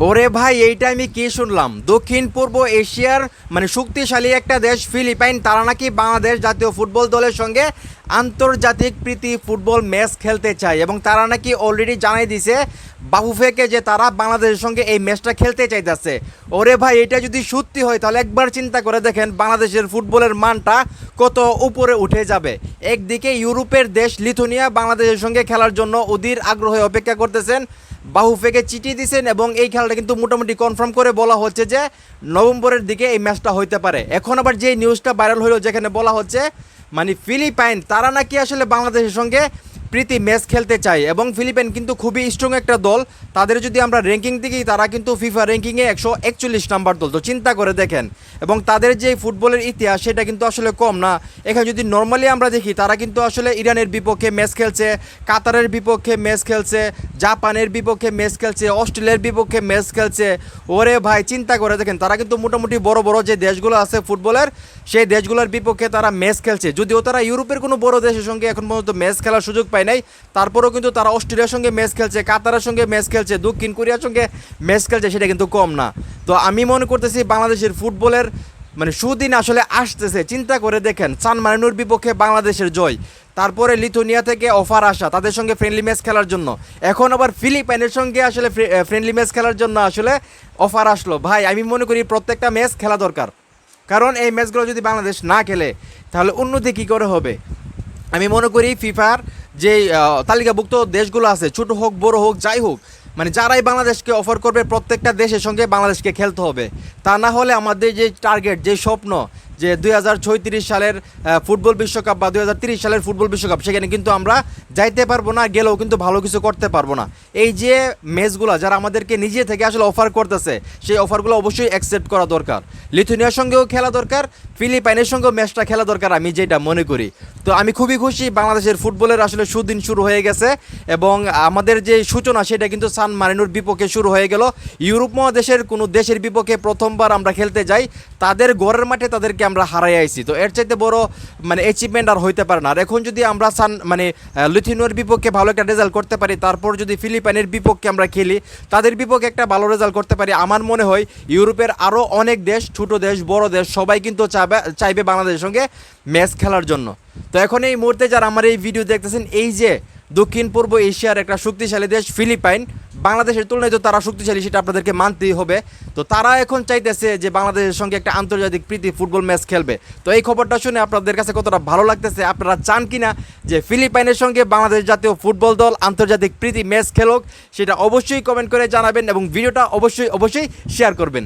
ওরে ভাই, এইটা আমি কি শুনলাম? দক্ষিণ পূর্ব এশিয়ার শক্তিশালী একটা দেশ ফিলিপাইন, তারা নাকি বাংলাদেশ জাতীয় ফুটবল দলের সঙ্গে আন্তর্জাতিক প্রীতি ফুটবল ম্যাচ খেলতে চায় এবং তারা নাকি অলরেডি জানাই দিছে বাফুফেকে যে তারা বাংলাদেশের সঙ্গে এই ম্যাচটা খেলতে চাইতেছে। ওরে ভাই, এটা যদি সত্যি হয় তাহলে একবার চিন্তা করে দেখেন বাংলাদেশের ফুটবলের মানটা কত উপরে উঠে যাবে। একদিকে ইউরোপের দেশ লিথুনিয়া বাংলাদেশের সঙ্গে খেলার জন্য অধীর আগ্রহে অপেক্ষা করতেছেন, বাহুফেকে চিঠি দিয়েছেন এবং এই খেলাটা কিন্তু মোটামুটি কনফার্ম করে বলা হচ্ছে যে নভেম্বরের দিকে এই ম্যাচটা হইতে পারে। এখন আবার যে নিউজটা ভাইরাল হলো যেখানে বলা হচ্ছে ফিলিপাইন তারা নাকি আসলে বাংলাদেশের সঙ্গে প্রীতি ম্যাচ খেলতে চায় এবং ফিলিপাইন কিন্তু খুবই স্ট্রং একটা দল। তাদের যদি আমরা র্যাঙ্কিং দেখি তারা কিন্তু ফিফা র্যাঙ্কিংয়ে 141 নাম্বার দল, তো চিন্তা করে দেখেন। এবং তাদের যে ফুটবলের ইতিহাস সেটা কিন্তু আসলে কম না। এখানে যদি নর্মালি আমরা দেখি তারা কিন্তু আসলে ইরানের বিপক্ষে ম্যাচ খেলছে, কাতারের বিপক্ষে ম্যাচ খেলছে, জাপানের বিপক্ষে ম্যাচ খেলছে, অস্ট্রেলিয়ার বিপক্ষে ম্যাচ খেলছে। ওরে ভাই, চিন্তা করে দেখেন তারা কিন্তু মোটামুটি বড় বড় যে দেশগুলো আছে ফুটবলের, সেই দেশগুলোর বিপক্ষে তারা ম্যাচ খেলছে। যদিও তারা ইউরোপের কোনো বড় দেশের সঙ্গে এখন পর্যন্ত ম্যাচ খেলার সুযোগ পায় নাই, তারপরেও কিন্তু তারা অস্ট্রেলিয়ার সঙ্গে ম্যাচ খেলছে, কাতারের সঙ্গে ম্যাচ খেলছে, দক্ষিণ কোরিয়ার সঙ্গে ম্যাচ খেলছে, সেটা কিন্তু কম না। তো আমি মনে করতেছি বাংলাদেশের ফুটবলের সুদিন আসলে আসতেছে। চিন্তা করে দেখেন সান মারিনোর বিপক্ষে বাংলাদেশের জয়, তারপরে লিথুনিয়া থেকে অফার আসা তাদের সঙ্গে ফ্রেন্ডলি ম্যাচ খেলার জন্য, এখন আবার ফিলিপাইনের সঙ্গে আসলে ফ্রেন্ডলি ম্যাচ খেলার জন্য আসলে অফার আসলো। ভাই, আমি মনে করি প্রত্যেকটা ম্যাচ খেলা দরকার, কারণ এই ম্যাচগুলো যদি বাংলাদেশ না খেলে তাহলে উন্নতি কী করে হবে। আমি মনে করি ফিফার যে তালিকাভুক্ত দেশগুলো আছে, ছোটো হোক বড় হোক যাই হোক, যারাই বাংলাদেশকে অফার করবে প্রত্যেকটা দেশের সঙ্গে বাংলাদেশকে খেলতে হবে। তা না হলে আমাদের যে টার্গেট, যে স্বপ্ন যে 2036 সালের ফুটবল বিশ্বকাপ বা 2030 সালের ফুটবল বিশ্বকাপ, সেখানে কিন্তু আমরা যাইতে পারবো না, গেলেও কিন্তু ভালো কিছু করতে পারবো না। এই যে ম্যাচগুলো যারা আমাদেরকে নিজে থেকে আসলে অফার করতেছে, সেই অফারগুলো অবশ্যই অ্যাকসেপ্ট করা দরকার। লিথুনিয়ার সঙ্গেও খেলা দরকার, ফিলিপাইনের সঙ্গেও ম্যাচটা খেলা দরকার, আমি যেটা মনে করি। তো আমি খুবই খুশি বাংলাদেশের ফুটবলের আসলে সুদিন শুরু হয়ে গেছে এবং আমাদের যে সূচনা সেটা কিন্তু সান মারিনোর বিপক্ষে শুরু হয়ে গেল। ইউরোপ মহাদেশের কোনো দেশের বিপক্ষে প্রথমবার আমরা খেলতে যাই, তাদের ঘরের মাঠে তাদেরকে আমরা হারাই আইছি। তো এর চাইতে বড় অ্যাচিভমেন্ট আর হইতে পারে না। আর এখন যদি আমরা লিথুনিয়ার বিপক্ষে ভালো একটা রেজাল্ট করতে পারি, তারপর যদি ফিলিপাইনের বিপক্ষে আমরা খেলি, তাদের বিপক্ষে একটা ভালো রেজাল্ট করতে পারি, আমার মনে হয় ইউরোপের আরও অনেক দেশ, ছোটো দেশ বড় দেশ সবাই কিন্তু চাইবে বাংলাদেশের সঙ্গে ম্যাচ খেলার জন্য। তো এখন এই মুহূর্তে যারা আমার এই ভিডিও দেখতেছেন, এই যে দক্ষিণ পূর্ব এশিয়ার একটা শক্তিশালী দেশ ফিলিপাইন, বাংলাদেশের তুলনায় তো তারা শক্তিশালী, সেটা আপনাদেরকে মানতেই হবে। তো তারা এখন চাইতেছে যে বাংলাদেশের সঙ্গে একটা আন্তর্জাতিক প্রীতি ফুটবল ম্যাচ খেলবে। তো এই খবরটা শুনে আপনাদের কাছে কতটা ভালো লাগতেছে? আপনারা চান কিনা যে ফিলিপাইনের সঙ্গে বাংলাদেশ জাতীয় ফুটবল দল আন্তর্জাতিক প্রীতি ম্যাচ খেলুক? সেটা অবশ্যই কমেন্ট করে জানাবেন এবং ভিডিওটা অবশ্যই শেয়ার করবেন।